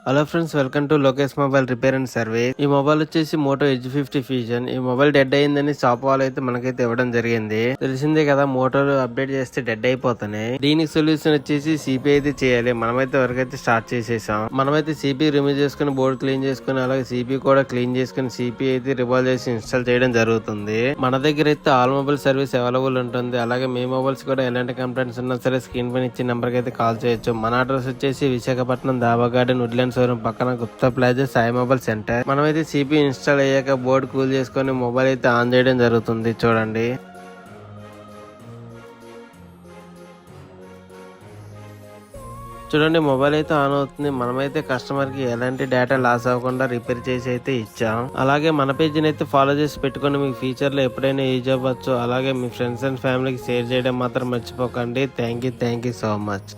Hello friends, welcome to Lokesh mobile repair and service. ఈ mobile వచ్చేసి Moto edge 50 fusion. ఈ mobile dead అయిందని shop వాళ్ళు అయితే మనకైతే ఇవ్వడం జరిగింది. తెలిసిందే కదా, మోటోలు అప్డేట్ చేస్తే డెడ్ అయిపోతున్నాయి. దీనికి సొల్యూషన్ వచ్చేసి సిపి అయితే చేయాలి. మనమైతే వరకైతే స్టార్ట్ చేసేసాం. మనమైతే సిపి రిమూవ్ చేసుకుని బోర్డు క్లీన్ చేసుకుని అలాగే సిపి కూడా క్లీన్ చేసుకుని సిపి అయితే రివాల్వ్ చేసి ఇన్స్టాల్ చేయడం జరుగుతుంది. మన దగ్గర అయితే ఆల్ మొబైల్ సర్వీస్ అవైలబుల్ ఉంటుంది. అలాగే మీ మొబైల్స్ కూడా ఎలాంటి కంప్లైంట్స్ ఉన్నా సరే స్క్రీన్ పైన ఇచ్చిన నెంబర్ కి అయితే కాల్ చేయొచ్చు. మన అడ్రస్ వచ్చేసి Visakhapatnam Daba garden woodland showroom పక్కన Gupta plaza Sai mobile centre. మనమైతే సిపి ఇన్స్టాల్ అయ్యాక బోర్డు కూల్ చేసుకొని మొబైల్ అయితే ఆన్ చేయడం జరుగుతుంది. చూడండి, మొబైల్ అయితే ఆన్ అవుతుంది. మనమైతే కస్టమర్ కి ఎలాంటి డేటా లాస్ అవ్వకుండా రిపేర్ చేసి అయితే ఇచ్చాం. అలాగే మన పేజీని అయితే ఫాలో చేసి పెట్టుకొని మీకు ఫ్యూచర్ లో ఎప్పుడైనా యూజ్ అవ్వచ్చు. అలాగే మీ ఫ్రెండ్స్ అండ్ ఫ్యామిలీకి షేర్ చేయడం మాత్రం మర్చిపోకండి. Thank you so much.